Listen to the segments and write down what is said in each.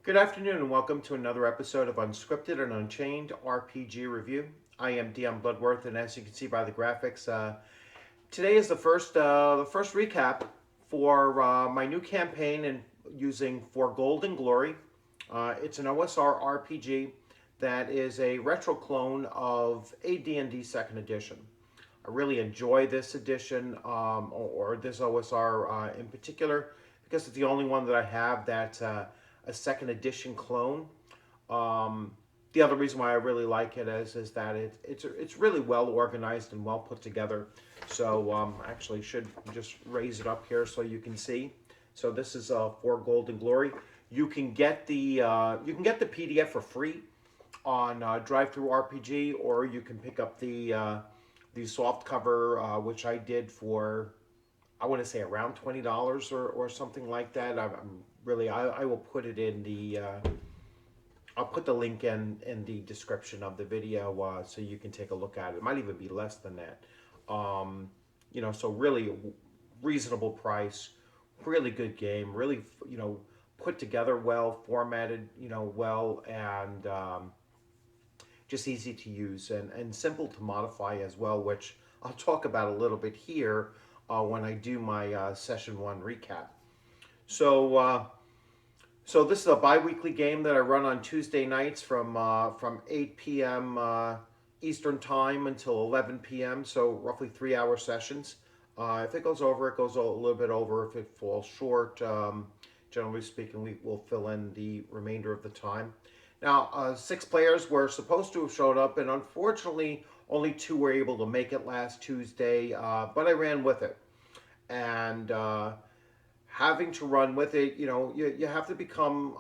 Good afternoon and welcome to another episode of Unscripted and Unchained RPG Review. I am DM Bluddworth, and as you can see by the graphics, today is the first recap for my new campaign and using For Gold and Glory. It's an OSR RPG that is a retro clone of AD&D Second Edition. I really enjoy this edition or this OSR in particular because it's the only one that I have that's a second edition clone. Um, the other reason why I really like it is that it's really well organized and well put together. So I actually should just raise it up here so you can see. So this is For Gold and Glory. You can get the PDF for free on Drive-Thru RPG, or you can pick up the soft cover, which I did for, I want to say, around $20 or something like that. I'm really, I will put it in the I'll put the link in the description of the video so you can take a look at it. It might even be less than that. So really reasonable price, really good game, really put together well, formatted well, and just easy to use and simple to modify as well, which I'll talk about a little bit here when I do my session 1 recap. So this is a bi-weekly game that I run on Tuesday nights from 8 p.m. Eastern Time until 11 p.m. So roughly 3-hour sessions. If it goes over, it goes a little bit over. If it falls short, generally speaking, we will fill in the remainder of the time. Now, 6 players were supposed to have showed up, and unfortunately, only 2 were able to make it last Tuesday. But I ran with it, and having to run with it, you have to become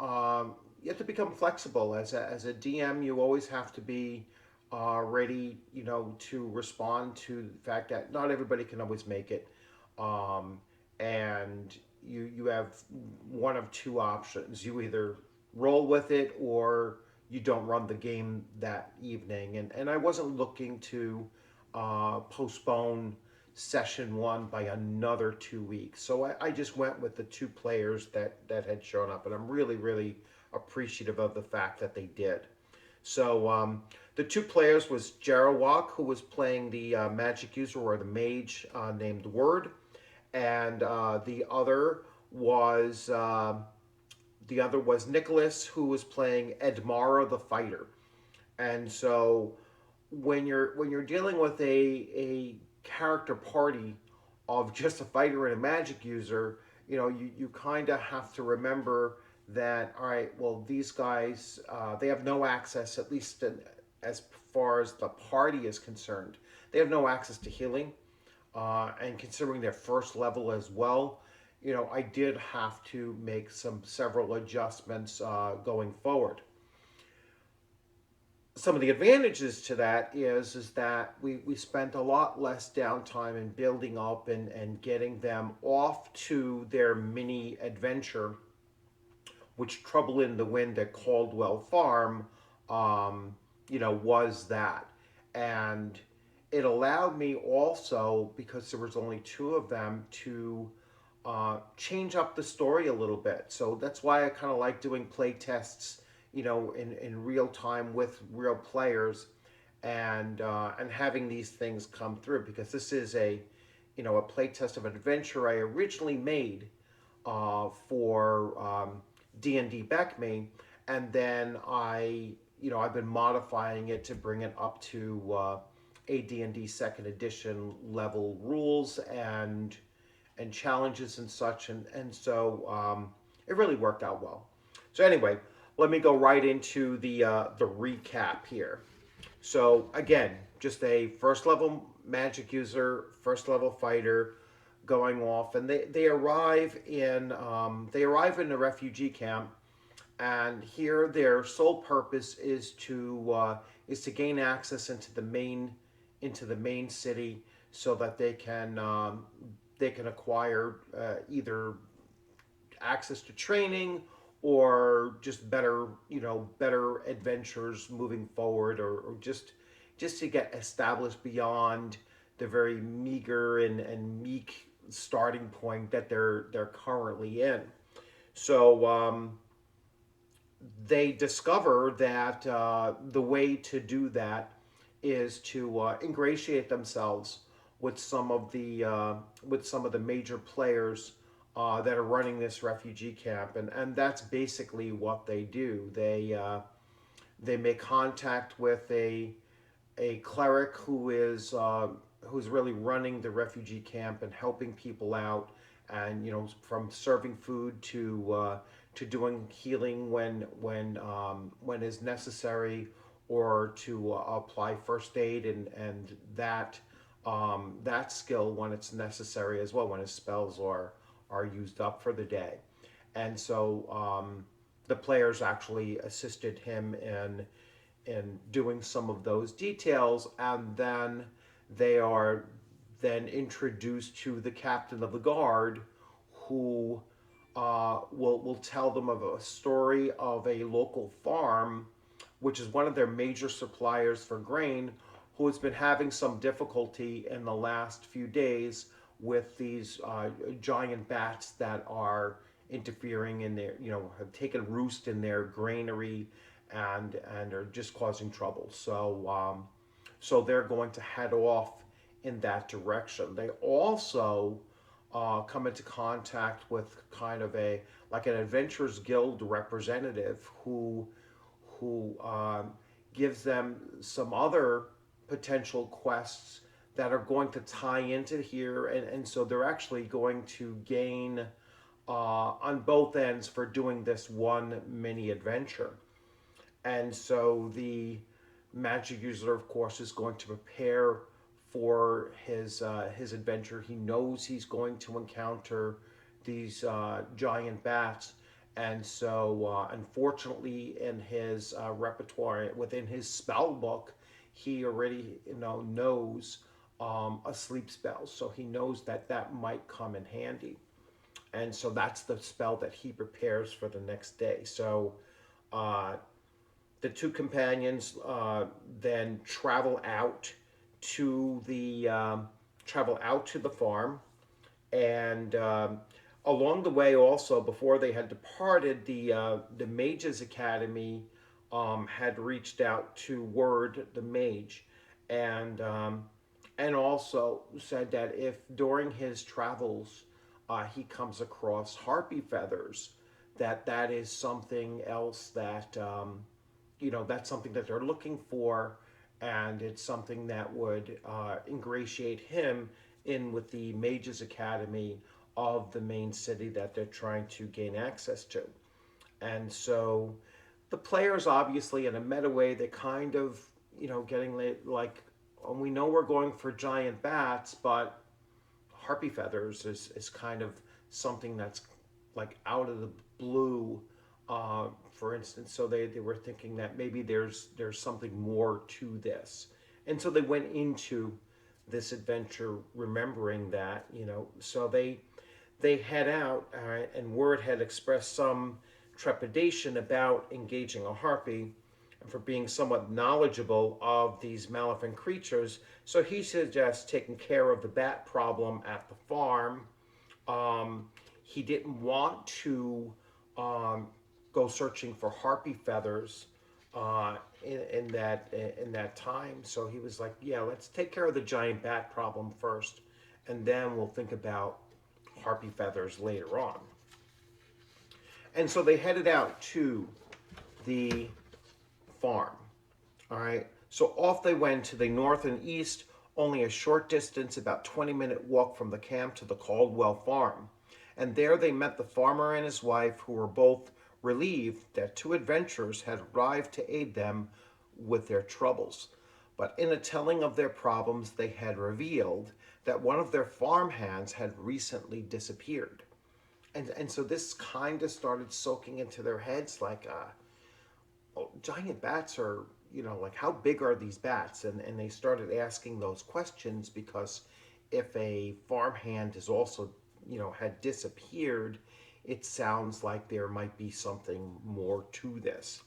flexible as a DM. You always have to be ready, to respond to the fact that not everybody can always make it, and you have one of 2 options. You either roll with it or you don't run the game that evening. And I wasn't looking to postpone session 1 by another 2 weeks. So I just went with the 2 players that had shown up, and I'm really, really appreciative of the fact that they did. So the 2 players was Jarawak, who was playing the magic user or the mage named Word, and the other was Nicholas, who was playing Edmara the fighter. And so when you're dealing with a character party of just a fighter and a magic user, you kind of have to remember that, all right, well, these guys, they have no access, at least as far as the party is concerned. They have no access to healing, and considering their first level as well, I did have to make several adjustments going forward. Some of the advantages to that is that we spent a lot less downtime in building up and getting them off to their mini adventure, which Trouble in the Wind at Caldwell Farm, was that. And it allowed me also, because there was only 2 of them, to change up the story a little bit. So that's why I kind of like doing play tests, in real time with real players, and having these things come through, because this is a play test of an adventure I originally made for D&D BECME, and then I've been modifying it to bring it up to AD&D Second Edition level rules and challenges and such, and so it really worked out well. So anyway, let me go right into the recap here. So again, just a first level magic user, first level fighter, going off, and they arrive in a refugee camp, and here their sole purpose is to gain access into the main city, so that they can acquire either access to training or just better adventures moving forward, or just to get established beyond the very meager and meek starting point that they're currently in. So they discover that the way to do that is to ingratiate themselves with some of the major players that are running this refugee camp, and that's basically what they do. They make contact with a cleric who's really running the refugee camp and helping people out, and from serving food to doing healing when is necessary, or to apply first aid and that skill when it's necessary as well, when his spells are used up for the day. And so the players actually assisted him in doing some of those details, and then they are then introduced to the captain of the guard, who will tell them of a story of a local farm, which is one of their major suppliers for grain, who has been having some difficulty in the last few days with these giant bats that are interfering in their, have taken roost in their granary and are just causing trouble. So they're going to head off in that direction. They also come into contact with kind of an Adventurers Guild representative who gives them some other potential quests that are going to tie into here, and so they're actually going to gain on both ends for doing this one mini adventure. And so the magic user, of course, is going to prepare for his adventure. He knows he's going to encounter these giant bats, and so unfortunately, in his repertoire, within his spell book, he already knows a sleep spell, so he knows that might come in handy, and so that's the spell that he prepares for the next day. So the two companions then travel out to the farm, and along the way, also before they had departed, the Mages Academy had reached out to Word the Mage, and also said that if during his travels he comes across harpy feathers, that is something else that that's something that they're looking for, and it's something that would ingratiate him in with the Mages Academy of the main city that they're trying to gain access to. And so the players, obviously, in a meta way, they kind of, getting like, we know we're going for giant bats, but harpy feathers is kind of something that's like out of the blue, for instance. So they were thinking that maybe there's something more to this. And so they went into this adventure remembering that, so they head out, and Word had expressed some trepidation about engaging a harpy and for being somewhat knowledgeable of these maleficent creatures. So he suggests taking care of the bat problem at the farm. He didn't want to go searching for harpy feathers in that time. So he was like, yeah, let's take care of the giant bat problem first, and then we'll think about harpy feathers later on. And so they headed out to the farm. All right. So off they went to the north and east, only a short distance, about 20-minute walk from the camp to the Caldwell farm. And there they met the farmer and his wife, who were both relieved that two adventurers had arrived to aid them with their troubles. But in a telling of their problems, they had revealed that one of their farm hands had recently disappeared. And so this kind of started soaking into their heads, like, giant bats are, like, how big are these bats? And they started asking those questions, because if a farmhand is also, had disappeared, it sounds like there might be something more to this.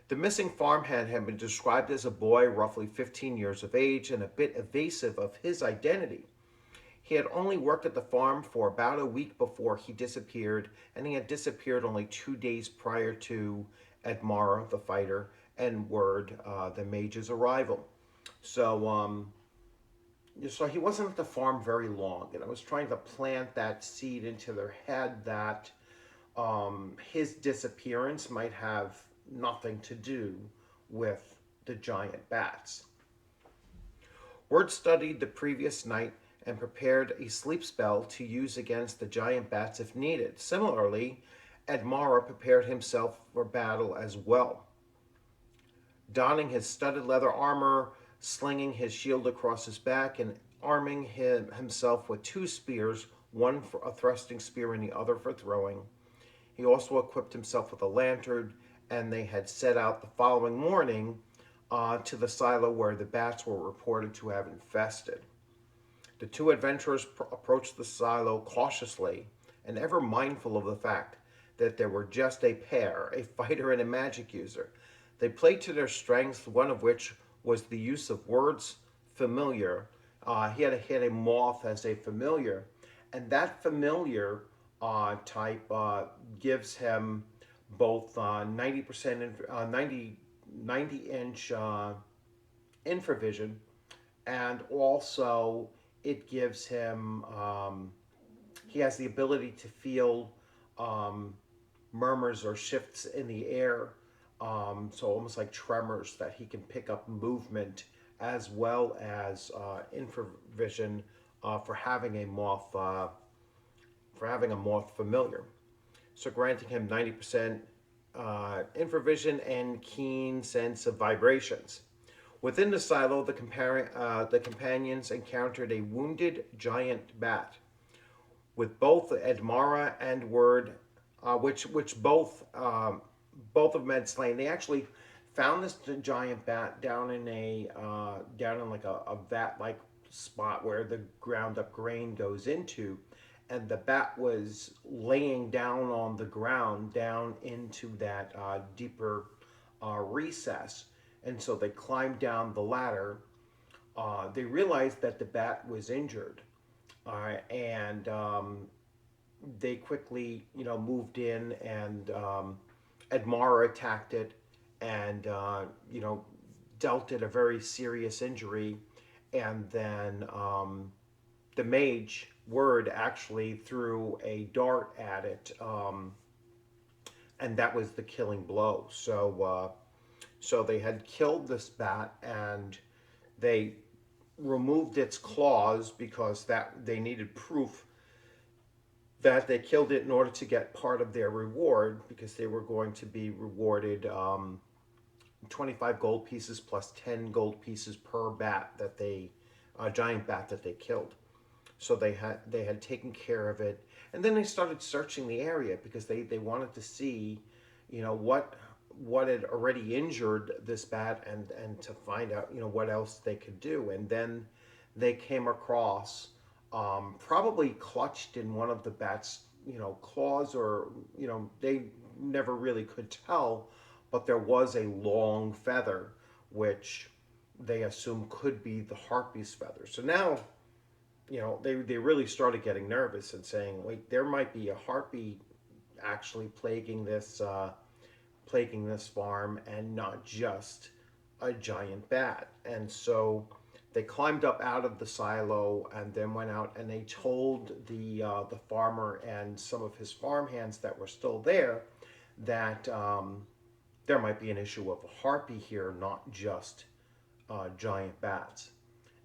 The missing farmhand had been described as a boy roughly 15 years of age and a bit evasive of his identity. He had only worked at the farm for about a week before he disappeared, and he had disappeared only 2 days prior to Edmara, the fighter, and Word, the mage's arrival. So, so he wasn't at the farm very long, and I was trying to plant that seed into their head that his disappearance might have nothing to do with the giant bats. Word studied the previous night and prepared a sleep spell to use against the giant bats if needed. Similarly, Admara prepared himself for battle as well. Donning his studded leather armor, slinging his shield across his back, and arming himself with 2 spears, one for a thrusting spear and the other for throwing. He also equipped himself with a lantern, and they had set out the following morning to the silo where the bats were reported to have infested. The 2 adventurers approached the silo cautiously and ever mindful of the fact that they were just a pair, a fighter and a magic user. They played to their strengths, one of which was the use of words familiar. He had a moth as a familiar, and that familiar type gives him both 90-inch infravision, and also it gives him he has the ability to feel murmurs or shifts in the air, so almost like tremors, that he can pick up movement as well as infravision for having a moth familiar. So granting him 90% infravision and keen sense of vibrations. Within the silo, the companions encountered a wounded giant bat, with both Edmara and Word, which both of them had slain. They actually found this giant bat down in like a vat-like spot where the ground up grain goes into, and the bat was laying down on the ground down into that deeper recess. And so they climbed down the ladder. They realized that the bat was injured, and they quickly, moved in, and Admara attacked it, and dealt it a very serious injury, and then the mage Word actually threw a dart at it, and that was the killing blow. So they had killed this bat, and they removed its claws because that they needed proof that they killed it in order to get part of their reward, because they were going to be rewarded 25 gold pieces plus 10 gold pieces per bat that giant bat that they killed. So they had taken care of it, and then they started searching the area because they wanted to see, what had already injured this bat, and to find out, what else they could do. And then they came across, probably clutched in one of the bat's, claws, or, they never really could tell, but there was a long feather, which they assumed could be the harpy's feather. So now, they really started getting nervous and saying, wait, there might be a harpy actually plaguing this farm, and not just a giant bat. And so they climbed up out of the silo, and then went out, and they told the farmer and some of his farmhands that were still there that there might be an issue of a harpy here, not just giant bats.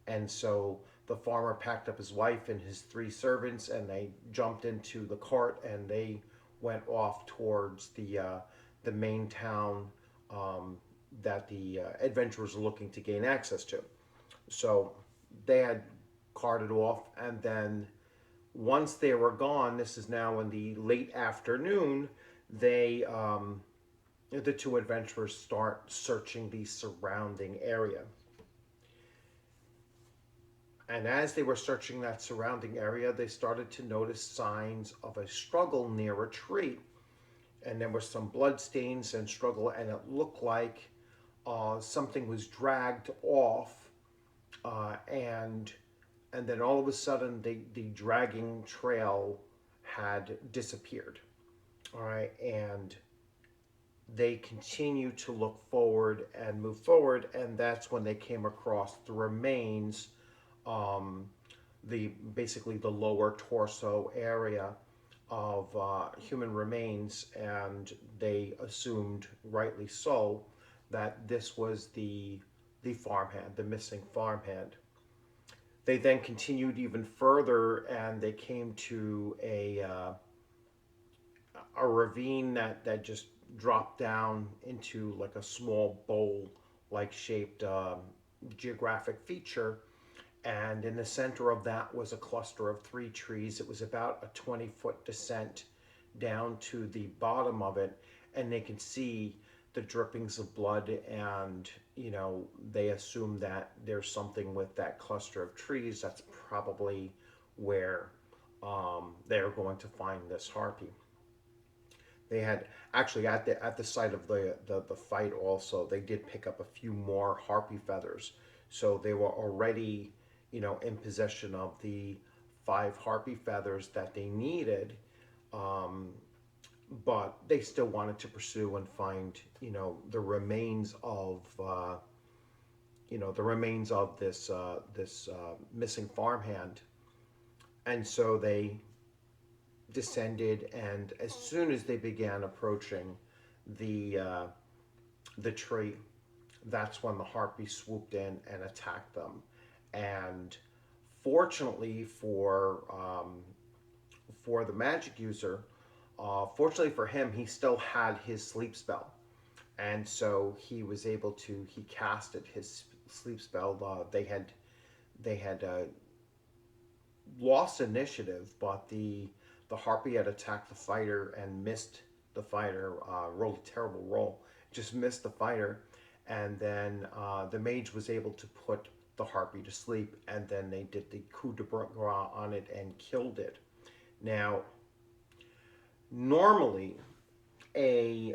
And so the farmer packed up his wife and his 3 servants, and they jumped into the cart, and they went off towards the main town that the adventurers were looking to gain access to. So they had carted off, and then once they were gone, this is now in the late afternoon, the 2 adventurers start searching the surrounding area. And as they were searching that surrounding area, they started to notice signs of a struggle near a tree. And there were some blood stains and struggle, and it looked like something was dragged off, and then all of a sudden the dragging trail had disappeared. All right, and they continue to look forward and move forward, and that's when they came across the remains, um, the basically the lower torso area of human remains, and they assumed, rightly so, that this was the farmhand, the missing farmhand. They then continued even further, and they came to a ravine that just dropped down into like a small bowl like shaped geographic feature, and in the center of that was a cluster of three trees. It was about a 20-foot descent down to the bottom of it, and they can see the drippings of blood, and they assume that there's something with that cluster of trees. That's probably where they're going to find this harpy. They had actually at the site of the fight also, they did pick up a few more harpy feathers, so they were already in possession of the 5 harpy feathers that they needed, um, but they still wanted to pursue and find the remains of this missing farmhand. And so they descended, and as soon as they began approaching the uh, the tree, that's when the harpy swooped in and attacked them. And fortunately for the magic user, fortunately for him, he still had his sleep spell, and so he was able to he casted his sleep spell. They had lost initiative, but the harpy had attacked the fighter and missed the fighter. Rolled a terrible roll, just missed the fighter, and then the mage was able to put the harpy to sleep, and then they did the coup de grace on it and killed it. Now, normally a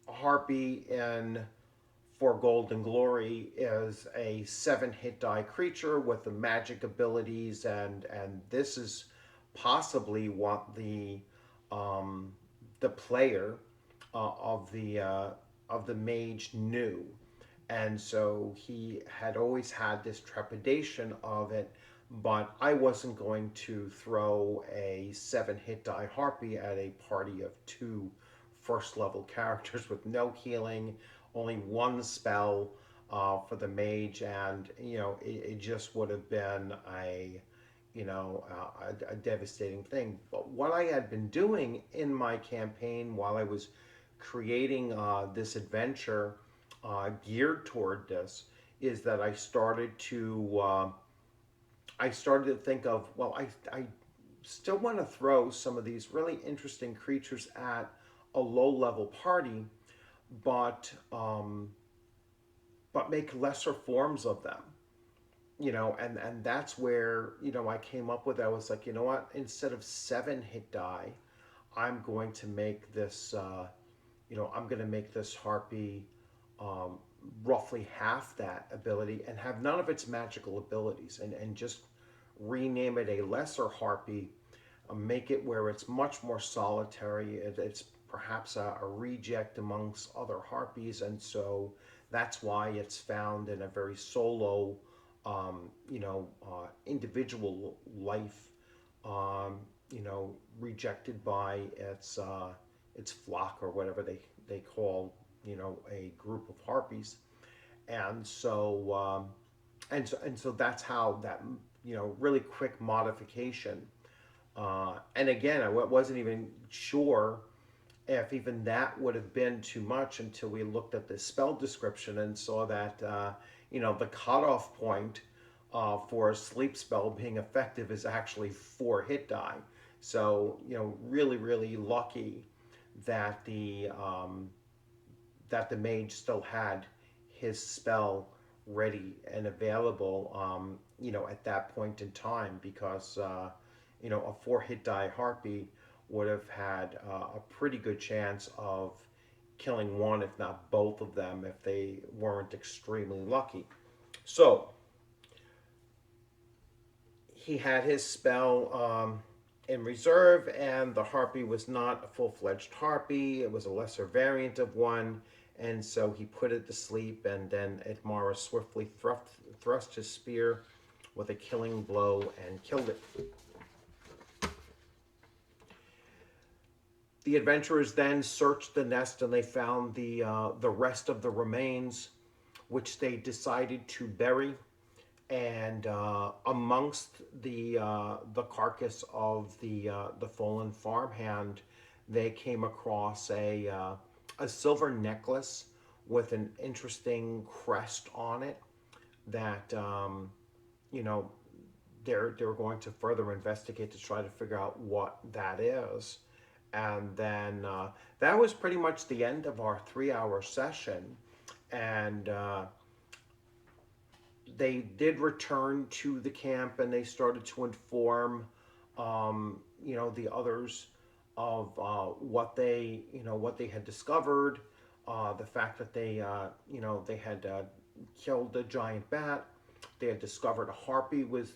harpy in For Golden Glory is a 7-hit die creature with the magic abilities, and this is possibly what the player of the mage knew, and so he had always had this trepidation of it. But I wasn't going to throw a 7-hit die harpy at a party of 2 first level characters with no healing, only 1 spell for the mage, and it just would have been a devastating thing. But what I had been doing in my campaign while I was creating this adventure geared toward this is that I started to think of, well, I still want to throw some of these really interesting creatures at a low level party, but make lesser forms of them. And that's where I came up with. I was like, you know what? Instead of 7-hit die, I'm going to make this. I'm going to make this harpy um, roughly half that ability and have none of its magical abilities, and just rename it a lesser harpy. Make it where it's much more solitary. It's perhaps a reject amongst other harpies, and so that's why it's found in a very solo, individual life, rejected by its flock, or whatever they call a group of harpies. And so and so that's how that really quick modification. And again, I wasn't even sure if even that would have been too much until we looked at the spell description and saw that the cutoff point for a sleep spell being effective is actually 4 hit die. So really, really lucky that the mage still had his spell ready and available, at that point in time, because a 4-hit die harpy would have had a pretty good chance of killing one, if not both of them, if they weren't extremely lucky. So he had his spell in reserve, and the harpy was not a full-fledged harpy. It was a lesser variant of one, and so he put it to sleep, and then Edmara swiftly thrust his spear with a killing blow and killed it. The adventurers then searched the nest, and they found the rest of the remains, which they decided to bury. And amongst the carcass of the fallen farmhand, they came across a silver necklace with an interesting crest on it that you know they're going to further investigate to try to figure out what that is. And then that was pretty much the end of our 3 hour session. And they did return to the camp, and they started to inform the others of what they had discovered, the fact that they had killed a giant bat. They had discovered a harpy was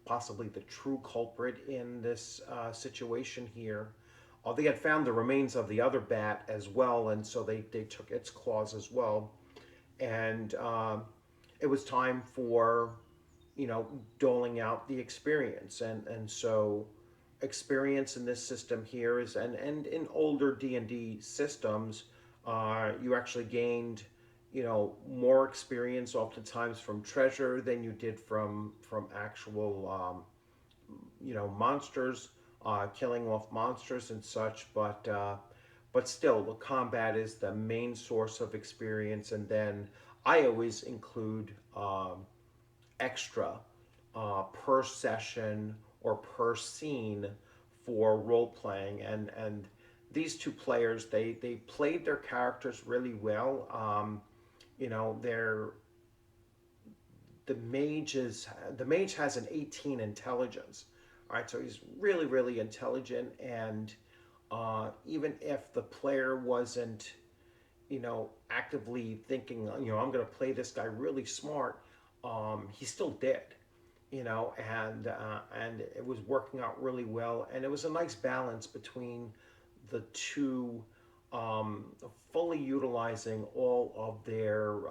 possibly the true culprit in this situation here. They had found the remains of the other bat as well, and so they took its claws as well. And it was time for, doling out the experience. And so experience in this system here is, and in older D&D systems, you actually gained, more experience oftentimes from treasure than you did from actual, monsters, killing off monsters and such. But still, the combat is the main source of experience. And then I always include extra per session or per scene for role playing. And these two players, they played their characters really well. They're the mage has an 18 intelligence. All right, so he's really, really intelligent. And even if the player wasn't, actively thinking, I'm going to play this guy really smart, he still did, and it was working out really well. And it was a nice balance between the two, fully utilizing all of their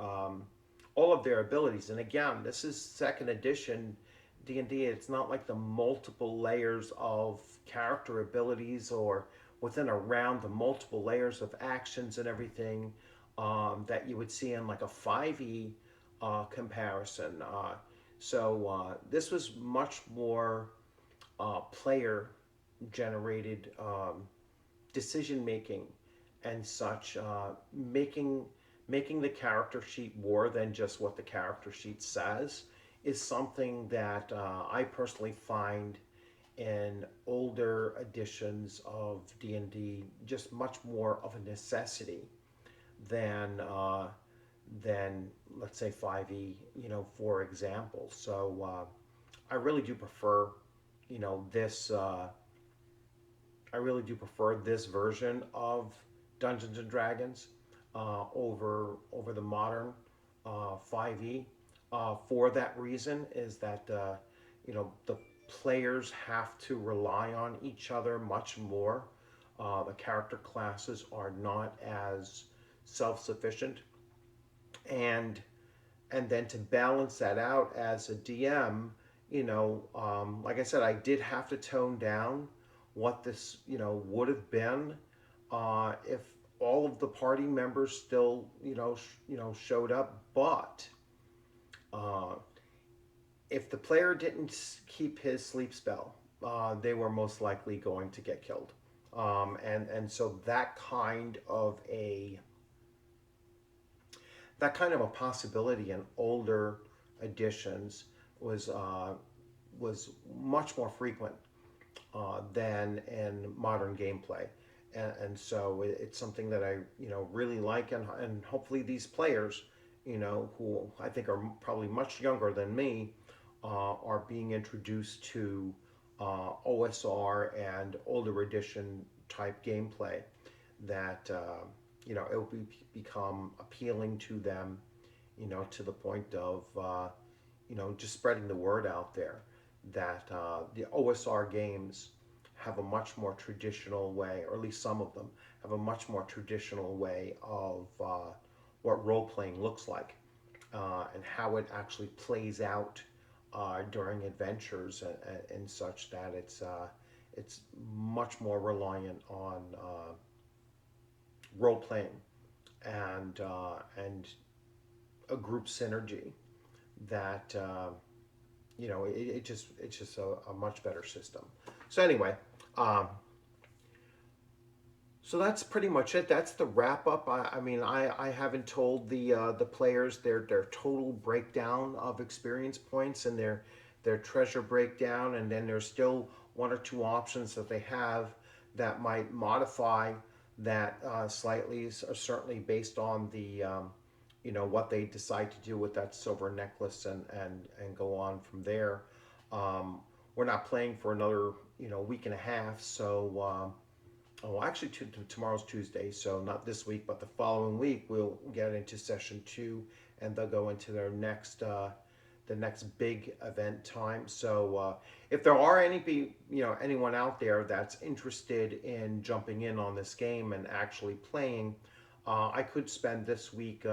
abilities. And again, this is second edition D&D. It's not like the multiple layers of character abilities, or within a round the multiple layers of actions and everything that you would see in like a 5e comparison. So this was much more player generated decision making and such, making the character sheet more than just what the character sheet says is something that I personally find in older editions of D&D just much more of a necessity than let's say 5e, for example. So I really do prefer, this. I really do prefer this version of Dungeons and Dragons over the modern 5e. For that reason is that the players have to rely on each other much more. The character classes are not as self-sufficient, and then to balance that out as a DM, like I said, I did have to tone down what this would have been if all of the party members still showed up, but if the player didn't keep his sleep spell, they were most likely going to get killed. And so that kind of a possibility in older editions was much more frequent than in modern gameplay. And so it's something that I really like, and hopefully these players, who I think are probably much younger than me, are being introduced to OSR and older edition type gameplay, that it will become appealing to them, to the point of just spreading the word out there that the OSR games have a much more traditional way, or at least some of them have a much more traditional way of what role playing looks like, and how it actually plays out during adventures and such, that it's much more reliant on role playing and a group synergy that it's just a much better system. So anyway, um, so that's pretty much it. That's the wrap up. I mean, I haven't told the players their total breakdown of experience points and their treasure breakdown, and then there's still one or two options that they have that might modify that slightly, certainly based on the what they decide to do with that silver necklace, and go on from there. Um, we're not playing for another week and a half, so. Oh, actually, tomorrow's Tuesday, so not this week, but the following week we'll get into session 2, and they'll go into their next the next big event time. So if there are anyone out there that's interested in jumping in on this game and actually playing, I could spend this week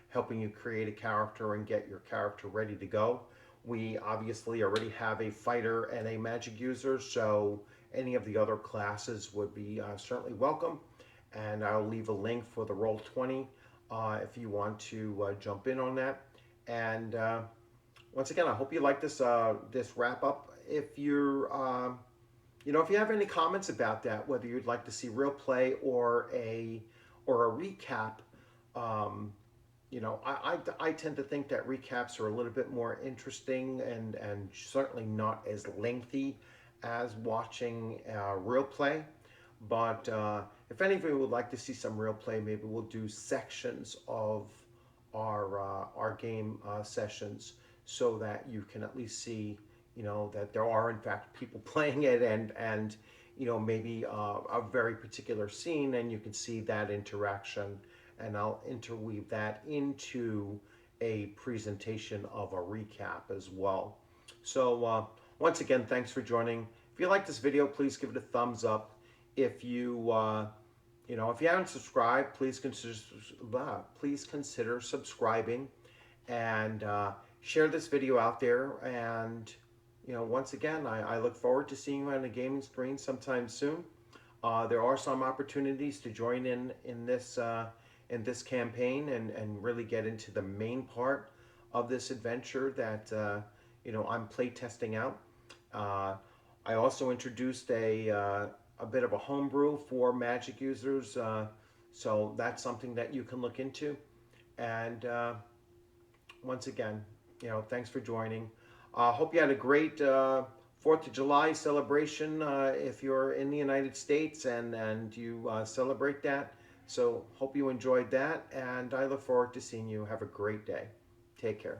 helping you create a character and get your character ready to go. We obviously already have a fighter and a magic user, so any of the other classes would be certainly welcome. And I'll leave a link for the Roll20 if you want to jump in on that. And once again, I hope you like this wrap up. If you're if you have any comments about that, whether you'd like to see real play or a recap, I tend to think that recaps are a little bit more interesting and certainly not as lengthy as watching real play. But if any of you would like to see some real play, maybe we'll do sections of our game sessions, so that you can at least see that there are in fact people playing it, and maybe a very particular scene, and you can see that interaction, and I'll interweave that into a presentation of a recap as well. So once again, thanks for joining. If you like this video, please give it a thumbs up. If you if you haven't subscribed, please consider subscribing, and share this video out there. And once again, I look forward to seeing you on the gaming screen sometime soon. There are some opportunities to join in this campaign and really get into the main part of this adventure that I'm play testing out. I also introduced a bit of a homebrew for magic users, so that's something that you can look into. And once again, thanks for joining. Hope you had a great 4th of July celebration if you're in the United States and you celebrate that. So hope you enjoyed that, and I look forward to seeing you. Have a great day. Take care.